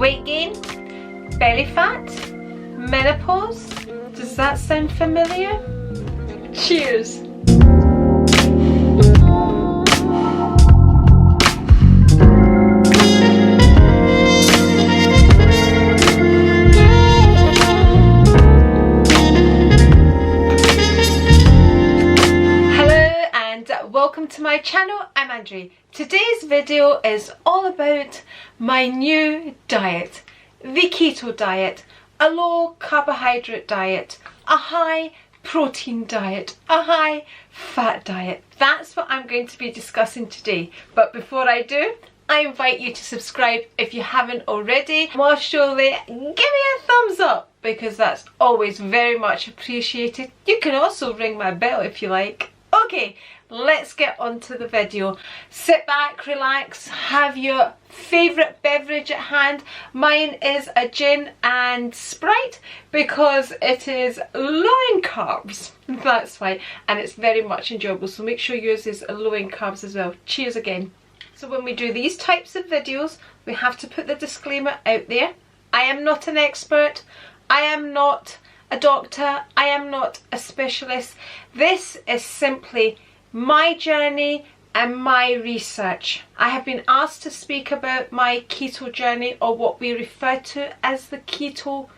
Weight gain, belly fat, menopause. Does that sound familiar? Cheers! Welcome to my channel. I'm Andri. Today's video is all about my new diet, the keto diet, a low carbohydrate diet, a high protein diet, a high fat diet. That's what I'm going to be discussing today. But before I do, I invite you to subscribe if you haven't already. More surely, give me a thumbs up because that's always very much appreciated. You can also ring my bell if you like. Okay, let's get on to the video. Sit back, relax, have your favourite beverage at hand. Mine is a gin and Sprite because it is low in carbs. That's why, and it's very much enjoyable, so make sure yours is low in carbs as well. Cheers again. So when we do these types of videos, we have to put the disclaimer out there. I am not an expert. I am not a doctor. I am not a specialist. This is simply my journey and my research. I have been asked to speak about my keto journey, or what we refer to as the keto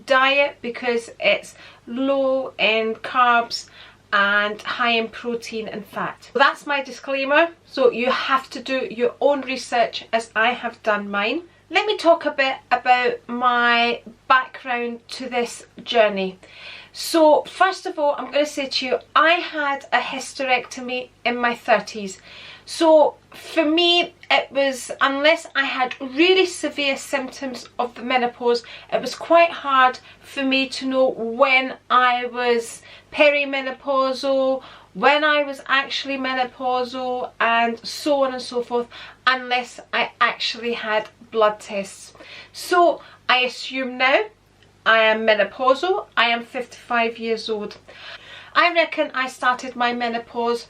diet, because it's low in carbs and high in protein and fat. So that's my disclaimer. So you have to do your own research as I have done mine. Let me talk a bit about my background to this journey. So first of all, I'm going to say to you, I had a hysterectomy in my 30s. So for me, it was, unless I had really severe symptoms of the menopause, it was quite hard for me to know when I was perimenopausal, when I was actually menopausal, and so on and so forth, unless I actually had blood tests. So I assume now I am menopausal. I am 55 years old. I reckon I started my menopause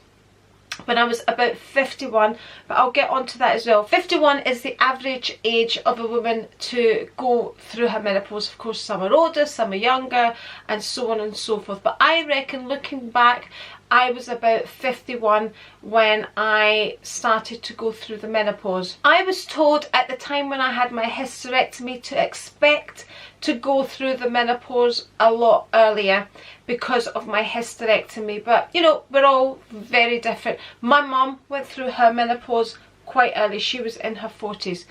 when I was about 51, but I'll get onto that as well. 51 is the average age of a woman to go through her menopause. Of course, some are older, some are younger, and so on and so forth. But I reckon, looking back, I was about 51 when I started to go through the menopause. I was told at the time when I had my hysterectomy to expect to go through the menopause a lot earlier because of my hysterectomy, but you know, we're all very different. My mum went through her menopause quite early. She was in her 40s.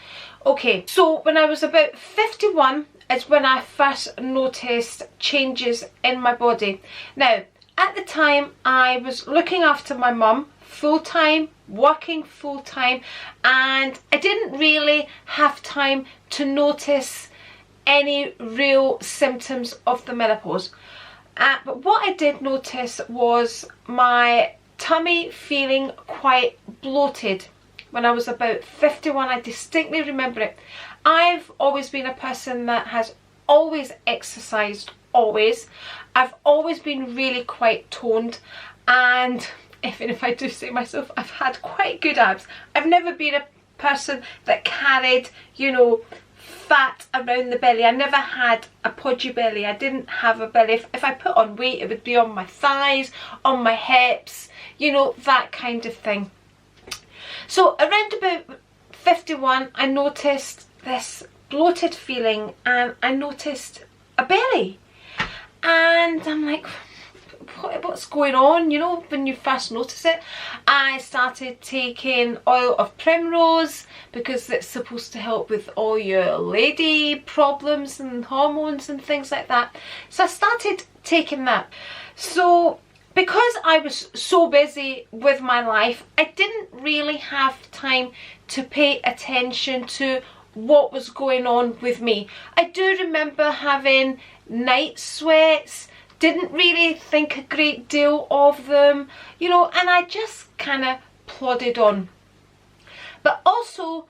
Okay, so when I was about 51 is when I first noticed changes in my body. Now, at the time, I was looking after my mum full-time, working full-time, and I didn't really have time to notice any real symptoms of the menopause. But what I did notice was my tummy feeling quite bloated when I was about 51. I distinctly remember it. I've always been a person that has always exercised, always. I've always been really quite toned, and even if I do say myself, I've had quite good abs. I've never been a person that carried, you know, fat around the belly. I never had a podgy belly. I didn't have a belly. If I put on weight, it would be on my thighs, on my hips, you know, that kind of thing. So around about 51, I noticed this bloated feeling, and I noticed a belly, and I'm like, what's going on? You know, when you first notice it. I started taking oil of primrose because it's supposed to help with all your lady problems and hormones and things like that. So I started taking that. So because I was so busy with my life, I didn't really have time to pay attention to what was going on with me. I do remember having night sweats, didn't really think a great deal of them, you know, and I just kind of plodded on. But also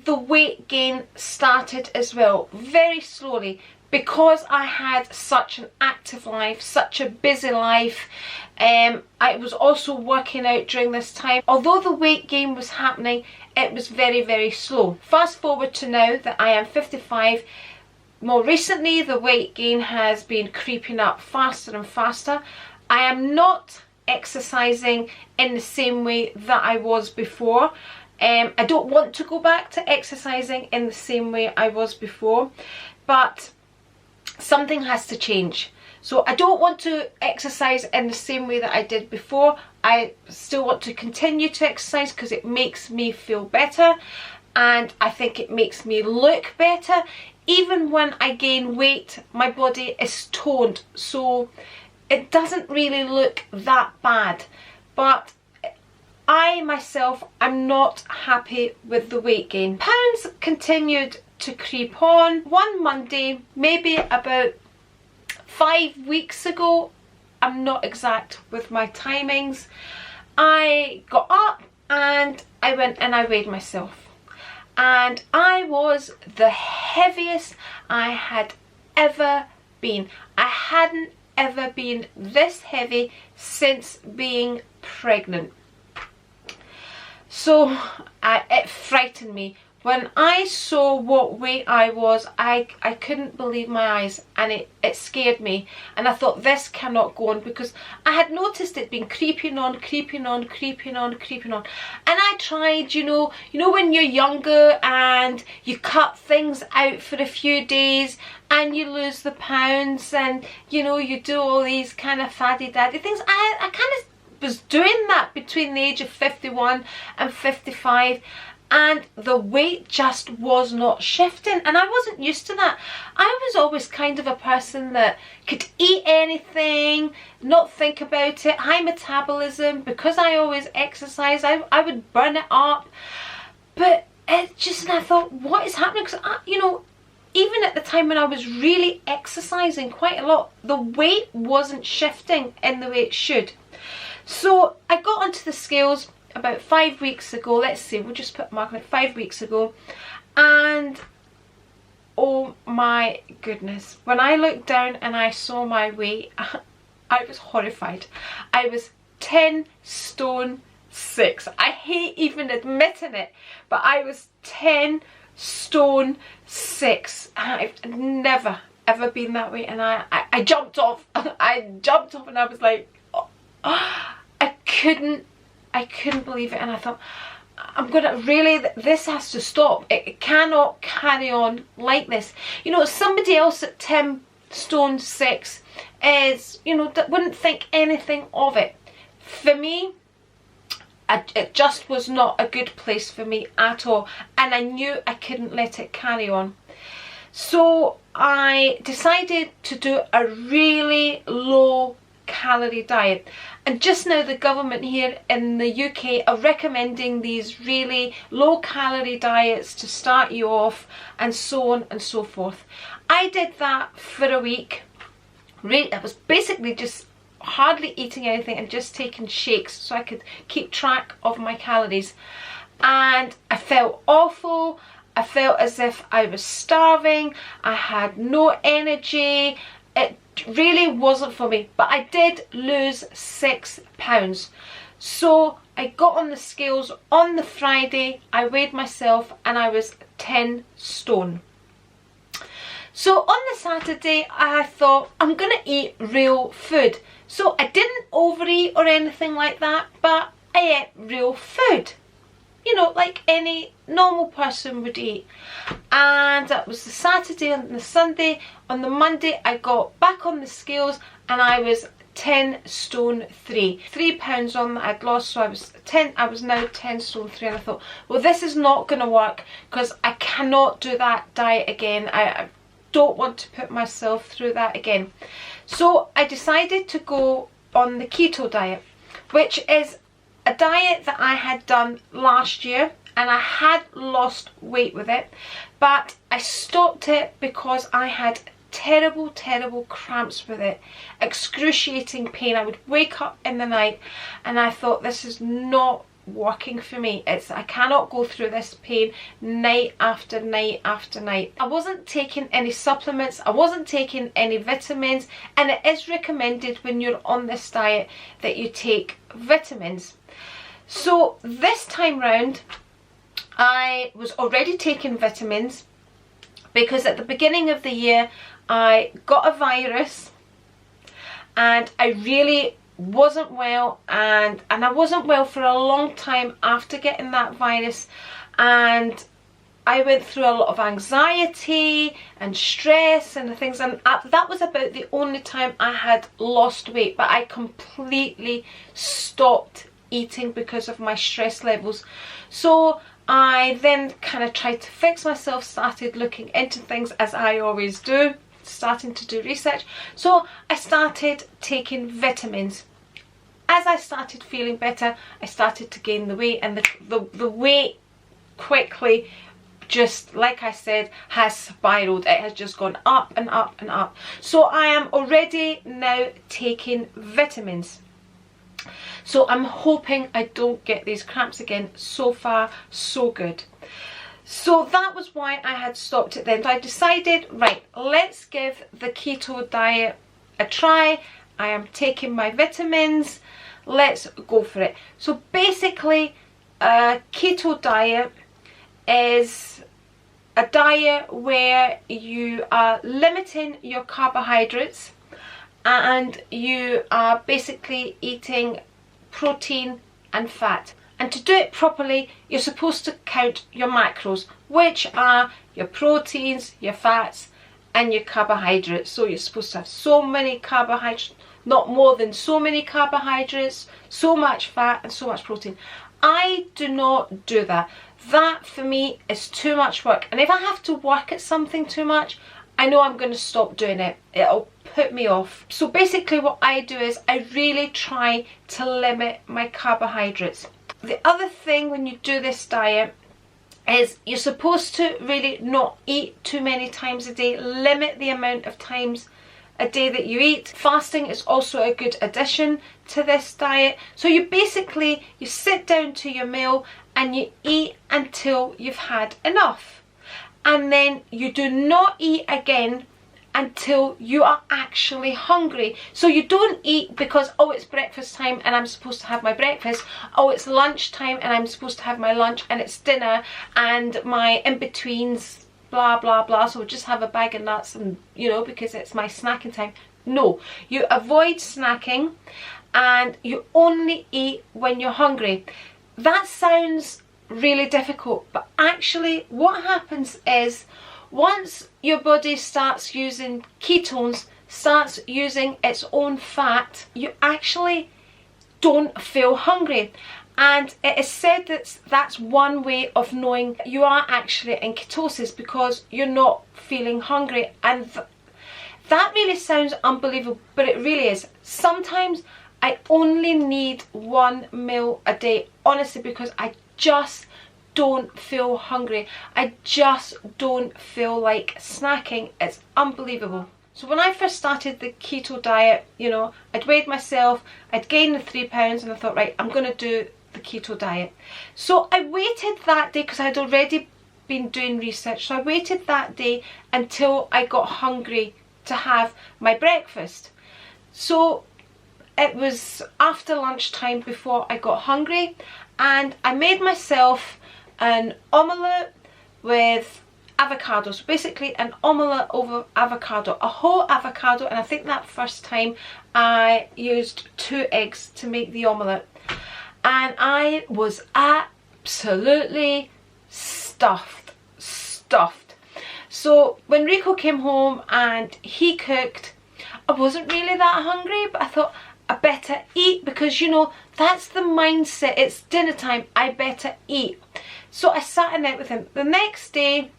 the weight gain started as well, very slowly, because I had such an active life, such a busy life. I was also working out during this time. Although the weight gain was happening, it was very, very slow. Fast forward to now that I am 55, more recently the weight gain has been creeping up faster and faster. I am not exercising in the same way that I was before. I don't want to go back to exercising in the same way I was before, but something has to change. So I don't want to exercise in the same way that I did before. I still want to continue to exercise because it makes me feel better, and I think it makes me look better. Even when I gain weight, my body is toned, so it doesn't really look that bad. But I myself am not happy with the weight gain. Pounds continued to creep on. One Monday, maybe about 5 weeks ago, I'm not exact with my timings, I got up and I went and I weighed myself, and I was the heaviest I had ever been. I hadn't ever been this heavy since being pregnant. So it frightened me. When I saw what weight I was, I couldn't believe my eyes, and it scared me. And I thought, this cannot go on, because I had noticed it being creeping on, creeping on, creeping on, creeping on. And I tried, you know when you're younger and you cut things out for a few days and you lose the pounds, and you do all these kind of faddy-daddy things. I kind of was doing that between the age of 51 and 55. And the weight just was not shifting, and I wasn't used to that. I was always kind of a person that could eat anything, not think about it, high metabolism. Because I always exercise, I would burn it up. But it just, and I thought, what is happening? Because even at the time when I was really exercising quite a lot, the weight wasn't shifting in the way it should. So I got onto the scales about 5 weeks ago. Let's see, we'll just put a mark on it, 5 weeks ago, and oh my goodness, when I looked down and I saw my weight, I was horrified. I was 10 stone 6. I hate even admitting it, but I was 10 stone 6. I've never ever been that way, and I jumped off. I jumped off and I was like, oh, I couldn't believe it. And I thought, I'm gonna really, this has to stop. It cannot carry on like this. Somebody else at 10 stone 6 is, wouldn't think anything of it. For me, it just was not a good place for me at all, and I knew I couldn't let it carry on. So I decided to do a really low calorie diet. And just now the government here in the UK are recommending these really low calorie diets to start you off, and so on and so forth. I did that for a week. I was basically just hardly eating anything and just taking shakes so I could keep track of my calories. And I felt awful. I felt as if I was starving. I had no energy. It really wasn't for me, but I did lose 6 pounds. So I got on the scales on the Friday, I weighed myself, and I was 10 stone. So on the Saturday I thought, I'm gonna eat real food. So I didn't overeat or anything like that, but I ate real food, like any normal person would eat. And that was the Saturday. And the Sunday, on the Monday, I got back on the scales and I was 10 stone 3. 3 pounds on that I'd lost, so I was now 10 stone 3. And I thought, well, this is not going to work, because I cannot do that diet again. I don't want to put myself through that again. So I decided to go on the keto diet, which is a diet that I had done last year, and I had lost weight with it, but I stopped it because I had terrible cramps with it, excruciating pain. I would wake up in the night and I thought, this is not working for me. I cannot go through this pain night after night after night. I wasn't taking any supplements, I wasn't taking any vitamins, and it is recommended when you're on this diet that you take vitamins. So this time round I was already taking vitamins because at the beginning of the year I got a virus and I really wasn't well, and I wasn't well for a long time after getting that virus, and I went through a lot of anxiety and stress and things, and that was about the only time I had lost weight. But I completely stopped eating because of my stress levels. So I then kind of tried to fix myself, started looking into things as I always do, starting to do research. So I started taking vitamins. As I started feeling better, I started to gain the weight, and the weight quickly, just like I said, has spiraled. It has just gone up and up and up. So I am already now taking vitamins. So I'm hoping I don't get these cramps again. So far, so good. So that was why I had stopped it then. So I decided, right, let's give the keto diet a try. I am taking my vitamins. Let's go for it. So basically, a keto diet is a diet where you are limiting your carbohydrates and you are basically eating protein and fat. And to do it properly, you're supposed to count your macros, which are your proteins, your fats and your carbohydrates. So you're supposed to have so many carbohydrates, not more than so many carbohydrates, so much fat and so much protein. I do not do that. That for me is too much work, and if I have to work at something too much, I know I'm going to stop doing it. It'll put me off. So basically what I do is I really try to limit my carbohydrates. The other thing when you do this diet is you're supposed to really not eat too many times a day. Limit the amount of times a day that you eat. Fasting is also a good addition to this diet. So you basically, you sit down to your meal and you eat until you've had enough. And then you do not eat again until you are actually hungry. So you don't eat because, oh, it's breakfast time and I'm supposed to have my breakfast. Oh, it's lunch time and I'm supposed to have my lunch, and it's dinner and my in-betweens, blah, blah, blah. So I'll just have a bag of nuts and, you know, because it's my snacking time. No, you avoid snacking and you only eat when you're hungry. That sounds really difficult, but actually what happens is once your body starts using ketones, starts using its own fat, you actually don't feel hungry. And it is said that that's one way of knowing you are actually in ketosis, because you're not feeling hungry. And that really sounds unbelievable, but it really is. Sometimes I only need one meal a day, honestly, because I just don't feel hungry. I just don't feel like snacking. It's unbelievable. So when I first started the keto diet, you know, I'd weighed myself, I'd gained the 3 pounds, and I thought, right, I'm going to do the keto diet. So I waited that day because I had already been doing research. So I waited that day until I got hungry to have my breakfast. So it was after lunchtime before I got hungry, and I made myself an omelette with avocado. So basically an omelette over avocado, a whole avocado, and I think that first time I used 2 eggs to make the omelette, and I was absolutely stuffed. So when Rico came home and he cooked, I wasn't really that hungry, but I thought I better eat, because, you know, that's the mindset. It's dinner time, I better eat. So I sat in it with him. The next day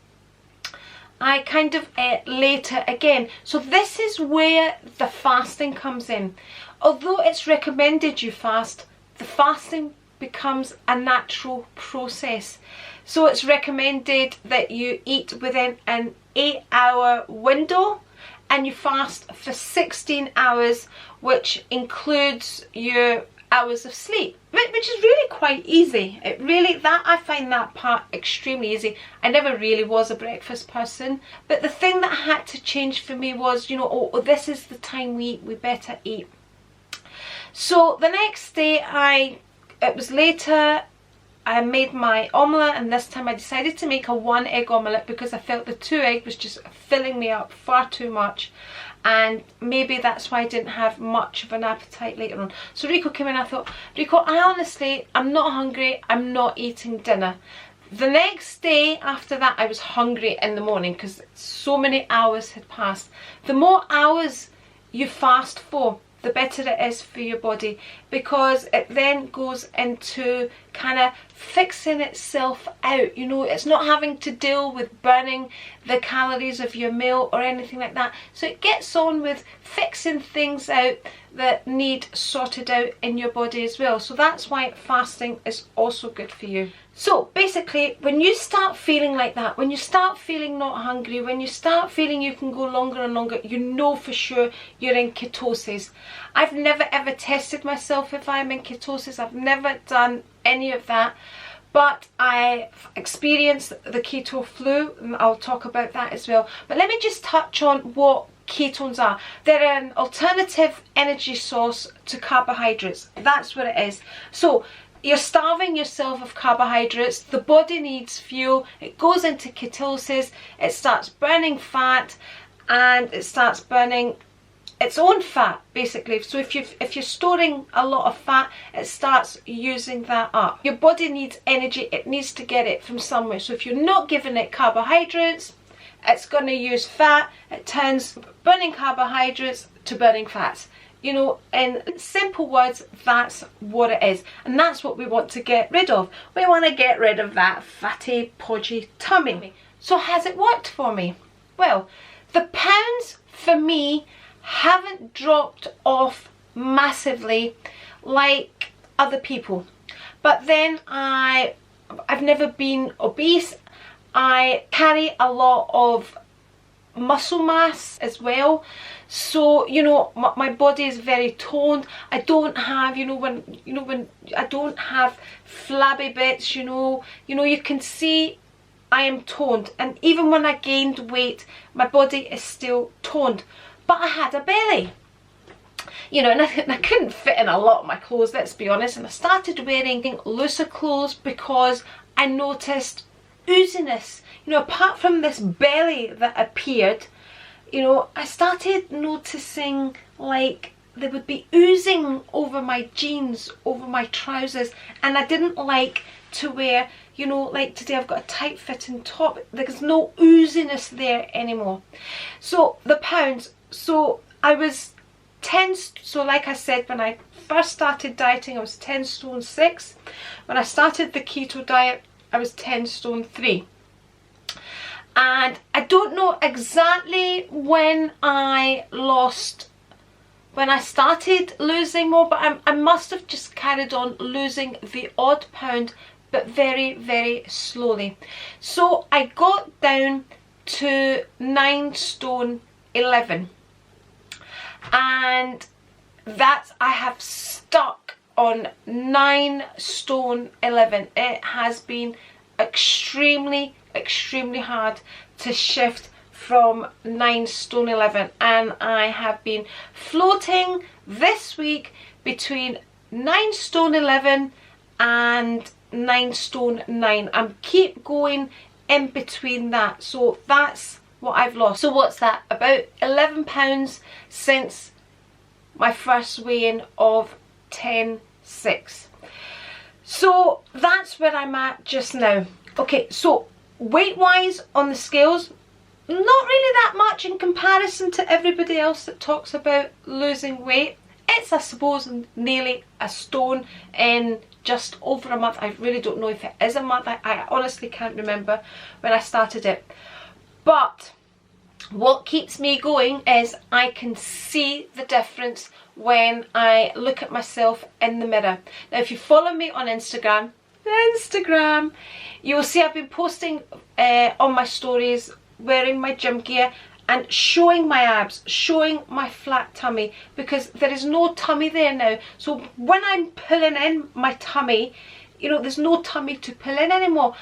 I kind of ate later again. So this is where the fasting comes in. Although it's recommended you fast, the fasting becomes a natural process. So it's recommended that you eat within an 8-hour window and you fast for 16 hours, which includes your hours of sleep, which is really quite easy. It really, I find that part extremely easy. I never really was a breakfast person, but the thing that had to change for me was, you know, oh, this is the time we eat, we better eat. So the next day, it was later, I made my omelette, and this time I decided to make a 1 egg omelette because I felt the 2 egg was just filling me up far too much, and maybe that's why I didn't have much of an appetite later on. So Rico came in, I thought, Rico, I'm not hungry, I'm not eating dinner. The next day after that I was hungry in the morning because so many hours had passed. The more hours you fast for, the better it is for your body, because it then goes into kind of fixing itself out. You know, it's not having to deal with burning the calories of your meal or anything like that. So it gets on with fixing things out that need sorted out in your body as well. So that's why fasting is also good for you. So basically, when you start feeling like that, when you start feeling not hungry, when you start feeling you can go longer and longer, you know for sure you're in ketosis. I've never ever tested myself if I'm in ketosis. I've never done any of that, but I've experienced the keto flu, and I'll talk about that as well. But let me just touch on what ketones are. They're an alternative energy source to carbohydrates. That's what it is. So you're starving yourself of carbohydrates, the body needs fuel, it goes into ketosis, it starts burning fat, and it starts burning its own fat basically. So if you're storing a lot of fat, it starts using that up. Your body needs energy, it needs to get it from somewhere. So if you're not giving it carbohydrates, it's going to use fat. It turns burning carbohydrates to burning fats. You know, in simple words, that's what it is. And that's what we want to get rid of. We want to get rid of that fatty, podgy tummy. So has it worked for me? Well, the pounds for me haven't dropped off massively like other people. But then I've never been obese. I carry a lot of muscle mass as well, so you know my body is very toned. I don't have, when I don't have flabby bits, you can see I am toned, and even when I gained weight my body is still toned. But I had a belly, and I couldn't fit in a lot of my clothes, let's be honest, and I started wearing looser clothes because I noticed ooziness. Apart from this belly that appeared, I started noticing like they would be oozing over my jeans, over my trousers, and I didn't like to wear, like today I've got a tight fitting top. There's no ooziness there anymore. So the pounds, so I was 10, so like I said, when I first started dieting I was 10 stone 6. When I started the keto diet I was 10 stone 3. And I don't know exactly when I started losing more, but I must have just carried on losing the odd pound, but very, very slowly. So I got down to 9 stone 11. And that I have stuck on 9 stone 11. It has been extremely hard to shift from 9 stone 11, and I have been floating this week between 9 stone 11 and 9 stone 9. I'm keep going in between that, so that's what I've lost. So what's that? About 11 pounds since my first weigh-in of 10.6. So that's where I'm at just now. Okay, so weight wise on the scales, not really that much in comparison to everybody else that talks about losing weight. It's, I suppose, nearly a stone in just over a month. I really don't know if it is a month. I honestly can't remember when I started it. But what keeps me going is I can see the difference when I look at myself in the mirror. Now if you follow me on Instagram, you will see I've been posting on my stories wearing my gym gear and showing my abs, showing my flat tummy, because there is no tummy there now. So when I'm pulling in my tummy, there's no tummy to pull in anymore,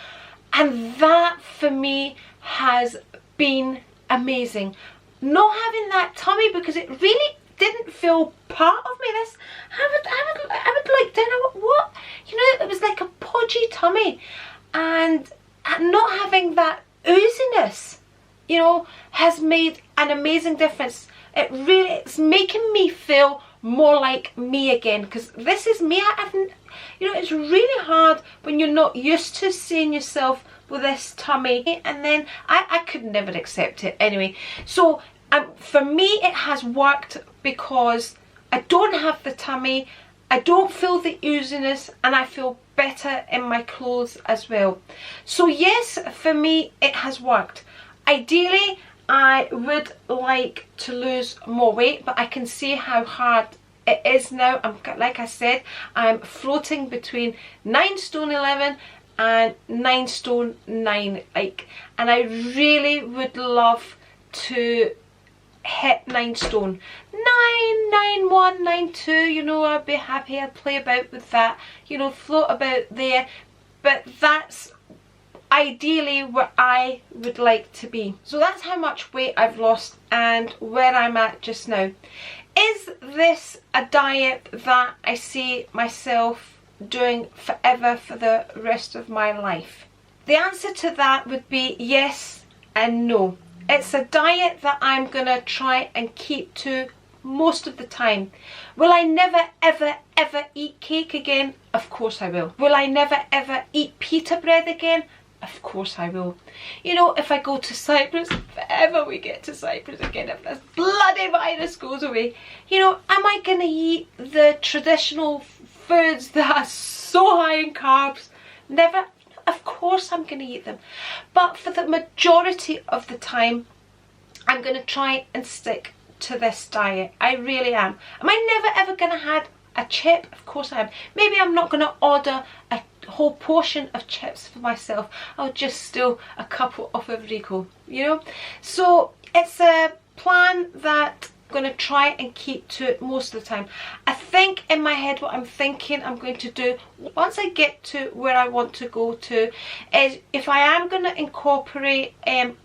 and that for me has been amazing. Not having that tummy, because it really didn't feel part of me. This, I would like dinner. What? You know, it was like a podgy tummy, and not having that ooziness, you know, has made an amazing difference. It's making me feel more like me again, because this is me. You know, it's really hard when you're not used to seeing yourself with this tummy, and then I could never accept it anyway. So for me it has worked because I don't have the tummy, I don't feel the ooziness, and I feel better in my clothes as well. So yes, for me it has worked. Ideally I would like to lose more weight, but I can see how hard it is now. Like I said, I'm floating between 9 stone 11 and 9 stone 9, like, and I really would love to hit 9 stone 9, 9 1, 9 2, you know. I'd be happy, I'd play about with that, you know, float about there, but that's ideally where I would like to be. So that's how much weight I've lost and where I'm at just now. Is this a diet that I see myself doing forever for the rest of my life? The answer to that would be yes and no. It's a diet that I'm gonna try and keep to most of the time. Will I never ever ever eat cake again? Of course I will. Will I never ever eat pita bread again? Of course I will. You know, if I go to Cyprus, if ever we get to Cyprus again, if this bloody virus goes away, you know, am I gonna eat the traditional foods that are so high in carbs? Never. Of course I'm gonna eat them. But for the majority of the time, I'm gonna try and stick to this diet. I really am. Am I never ever gonna have a chip? Of course I am. Maybe I'm not gonna order a whole portion of chips for myself. I'll just steal a couple off of Rico, you know. So it's a plan that I'm going to try and keep to it most of the time. I think in my head what I'm thinking I'm going to do once I get to where I want to go to is, if I am going to incorporate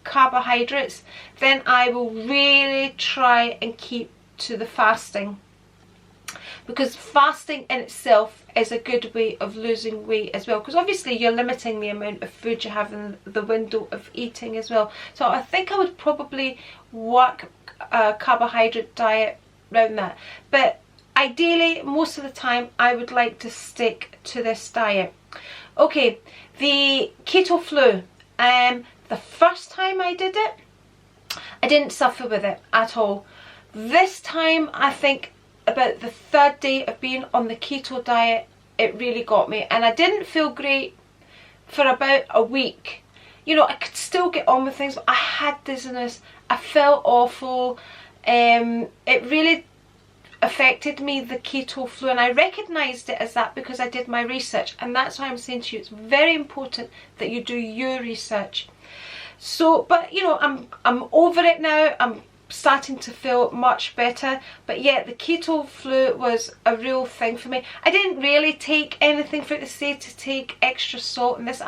carbohydrates, then I will really try and keep to the fasting, because fasting in itself is a good way of losing weight as well, because obviously you're limiting the amount of food you have in the window of eating as well. So I think I would probably work a carbohydrate diet around that, but ideally most of the time I would like to stick to this diet. Okay, the Keto Flu, the first time I did it, I didn't suffer with it at all. This time, I think about the 3rd day of being on the keto diet, it really got me, and I didn't feel great for about a week. You know, I could still get on with things, but I had dizziness, I felt awful. It really affected me, the Keto Flu, and I recognised it as that because I did my research, and that's why I'm saying to you it's very important that you do your research. So, but you know, I'm over it now. I'm starting to feel much better, but yeah, the Keto Flu was a real thing for me. I didn't really take anything for it to say to take extra salt in this.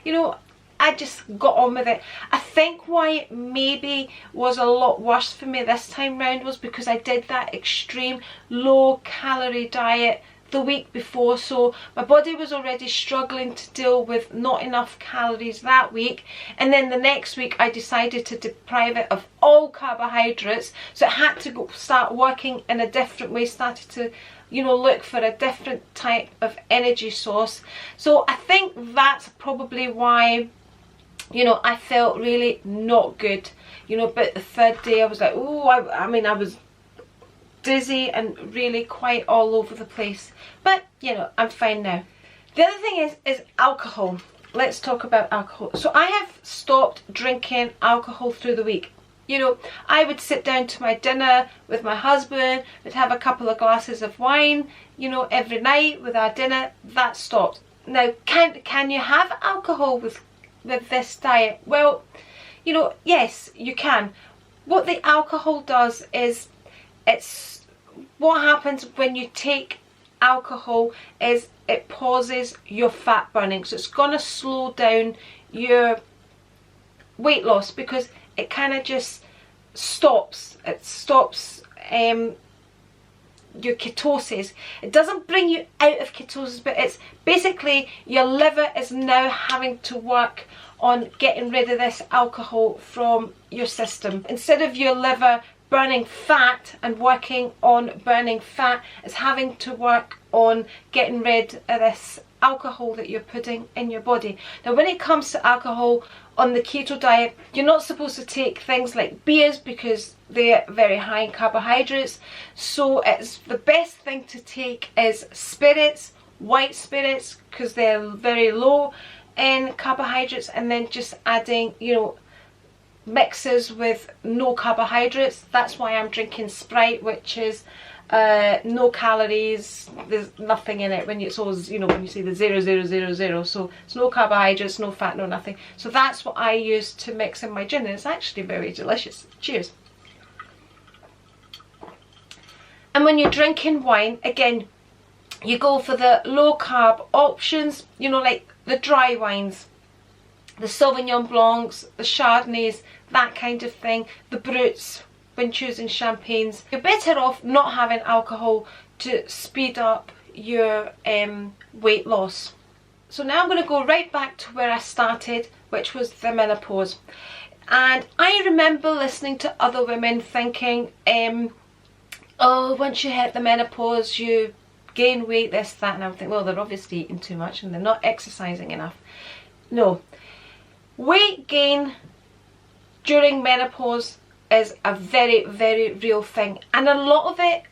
You know, I just got on with it. I think why it maybe was a lot worse for me this time round was because I did that extreme low calorie diet the week before, so my body was already struggling to deal with not enough calories that week, and then the next week I decided to deprive it of all carbohydrates, so it had to start working in a different way, started to, you know, look for a different type of energy source. So I think that's probably why, you know, I felt really not good, you know. But the 3rd day I was like, oh, I mean I was dizzy and really quite all over the place, but you know, I'm fine now. The other thing is alcohol. Let's talk about alcohol. So I have stopped drinking alcohol through the week. You know, I would sit down to my dinner with my husband, would have a couple of glasses of wine, you know, every night with our dinner. That stopped. Now, can you have alcohol with this diet? Well, you know, yes, you can. What the alcohol does is, it's what happens when you take alcohol is it pauses your fat burning, so it's gonna slow down your weight loss because it kind of just stops. It stops your ketosis. It doesn't bring you out of ketosis, but it's basically your liver is now having to work on getting rid of this alcohol from your system. Instead of your liver burning fat and working on burning fat, it's having to work on getting rid of this alcohol that you're putting in your body. Now when it comes to alcohol on the keto diet, you're not supposed to take things like beers because they're very high in carbohydrates. So it's the best thing to take is spirits, white spirits, because they're very low in carbohydrates, and then just adding, you know, mixes with no carbohydrates. That's why I'm drinking Sprite, which is no calories, there's nothing in it. When it's all, you know, when you see the 0, so it's no carbohydrates, no fat, no nothing. So that's what I use to mix in my gin, and it's actually very delicious. Cheers. And when you're drinking wine, again, you go for the low carb options, you know, like the dry wines, the Sauvignon Blancs, the Chardonnays, that kind of thing, the Bruts. When choosing champagnes, you're better off not having alcohol to speed up your weight loss. So now I'm going to go right back to where I started, which was the menopause. And I remember listening to other women thinking, oh, once you hit the menopause you gain weight, this, that, and I'm thinking, well, they're obviously eating too much and they're not exercising enough. No, weight gain during menopause is a very, very real thing, and a lot of it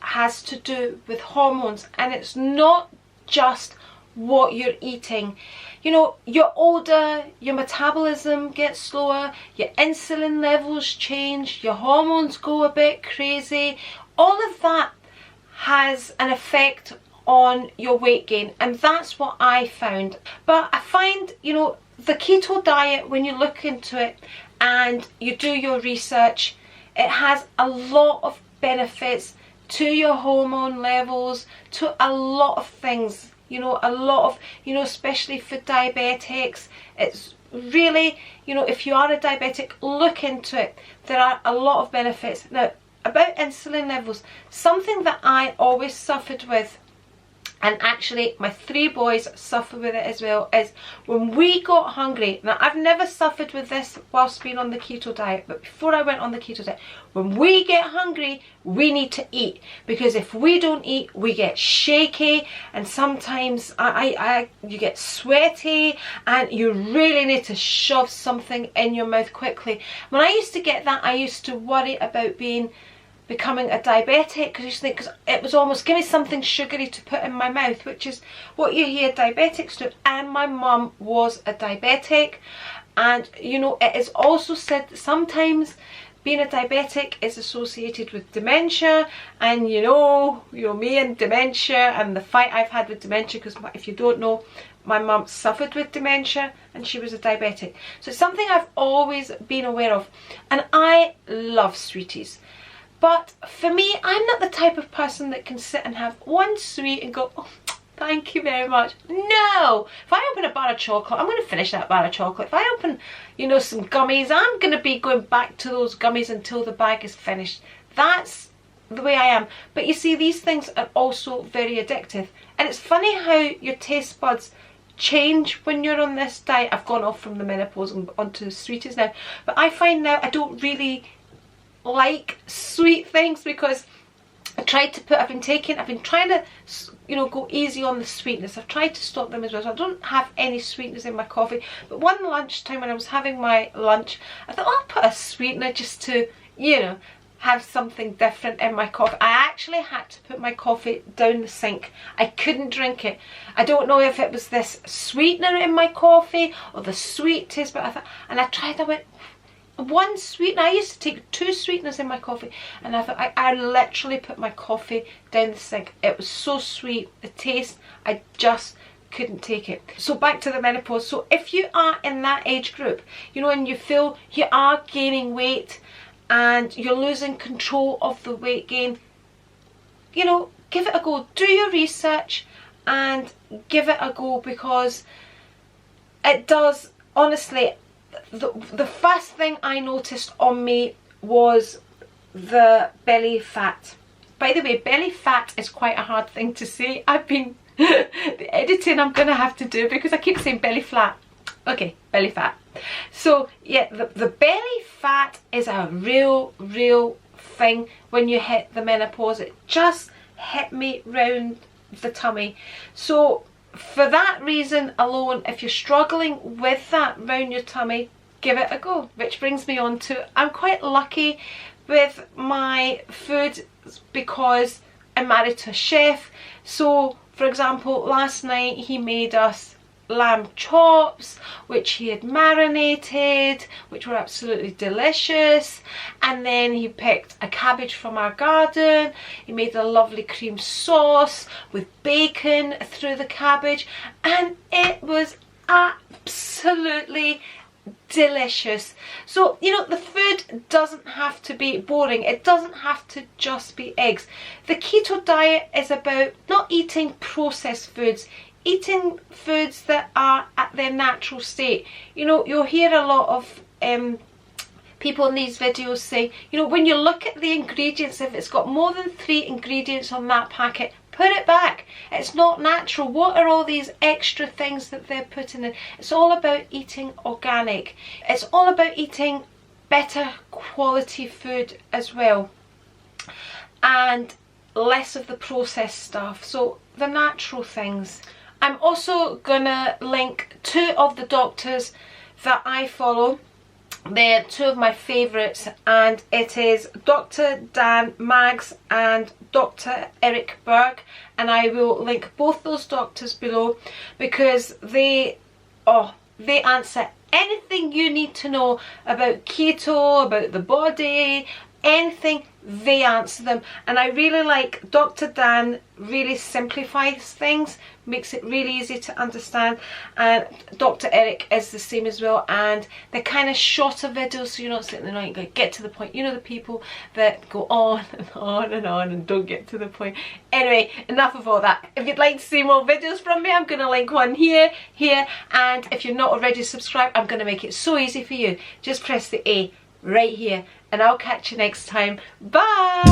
has to do with hormones, and it's not just what you're eating. You know, you're older, your metabolism gets slower, your insulin levels change, your hormones go a bit crazy. All of that has an effect on your weight gain, and that's what I found. But I find, you know, the keto diet, when you look into it and you do your research, it has a lot of benefits to your hormone levels, to a lot of things, you know, a lot of, you know, especially for diabetics. It's really, you know, if you are a diabetic, look into it. There are a lot of benefits. Now, about insulin levels, something that I always suffered with, and actually my 3 boys suffer with it as well, is when we got hungry. Now, I've never suffered with this whilst being on the keto diet, but before I went on the keto diet, when we get hungry, we need to eat, because if we don't eat, we get shaky, and sometimes you get sweaty, and you really need to shove something in your mouth quickly. When I used to get that, I used to worry about becoming a diabetic, because I used to think, because it was almost, give me something sugary to put in my mouth, which is what you hear diabetics do. And my mum was a diabetic, and you know, it is also said that sometimes being a diabetic is associated with dementia, and you know me and dementia and the fight I've had with dementia, because if you don't know, my mum suffered with dementia and she was a diabetic. So it's something I've always been aware of, and I love sweeties. But for me, I'm not the type of person that can sit and have one sweet and go, oh, thank you very much. No! If I open a bar of chocolate, I'm going to finish that bar of chocolate. If I open, you know, some gummies, I'm going to be going back to those gummies until the bag is finished. That's the way I am. But you see, these things are also very addictive. And it's funny how your taste buds change when you're on this diet. I've gone off from the menopause and onto the sweeties now. But I find now I don't really like sweet things, because I've been trying to, you know, go easy on the sweetness. I've tried to stop them as well, so I don't have any sweeteners in my coffee. But one lunchtime when I was having my lunch, I thought, oh, I'll put a sweetener just to, you know, have something different in my coffee. I actually had to put my coffee down the sink. I couldn't drink it. I don't know if it was this sweetener in my coffee or the sweet taste, but I thought, and I tried, I went, one sweetener, I used to take 2 sweeteners in my coffee, and I thought, I literally put my coffee down the sink. It was so sweet, the taste, I just couldn't take it. So back to the menopause. So if you are in that age group, you know, and you feel you are gaining weight and you're losing control of the weight gain, you know, give it a go. Do your research and give it a go, because it does, honestly, the first thing I noticed on me was the belly fat. By the way, belly fat is quite a hard thing to say. I've been the editing I'm gonna have to do because I keep saying belly flat. Okay, belly fat. So yeah, the belly fat is a real thing when you hit the menopause. It just hit me round the tummy. So for that reason alone, if you're struggling with that round your tummy, give it a go. Which brings me on to, I'm quite lucky with my food because I'm married to a chef. So for example, last night he made us lamb chops, which he had marinated, which were absolutely delicious. And then he picked a cabbage from our garden. He made a lovely cream sauce with bacon through the cabbage, and it was absolutely delicious. So, you know, the food doesn't have to be boring. It doesn't have to just be eggs. The keto diet is about not eating processed foods, eating foods that are at their natural state. You know, you'll hear a lot of people in these videos say, you know, when you look at the ingredients, if it's got more than 3 ingredients on that packet, put it back. It's not natural. What are all these extra things that they're putting in? It's all about eating organic. It's all about eating better quality food as well, and less of the processed stuff. So the natural things. I'm also gonna link 2 of the doctors that I follow. They're 2 of my favourites, and it is Dr. Dan Maggs and Dr. Eric Berg, and I will link both those doctors below because they answer anything you need to know about keto, about the body, anything. They answer them, and I really like Dr. Dan. Really simplifies things, makes it really easy to understand, and Dr. Eric is the same as well, and they're kind of shorter videos, so you're not sitting there like, get to the point. You know, the people that go on and on and on and don't get to the point. Anyway, enough of all that. If you'd like to see more videos from me, I'm going to link one here, and if you're not already subscribed, I'm going to make it so easy for you. Just press the A right here, and I'll catch you next time. Bye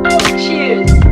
and cheers.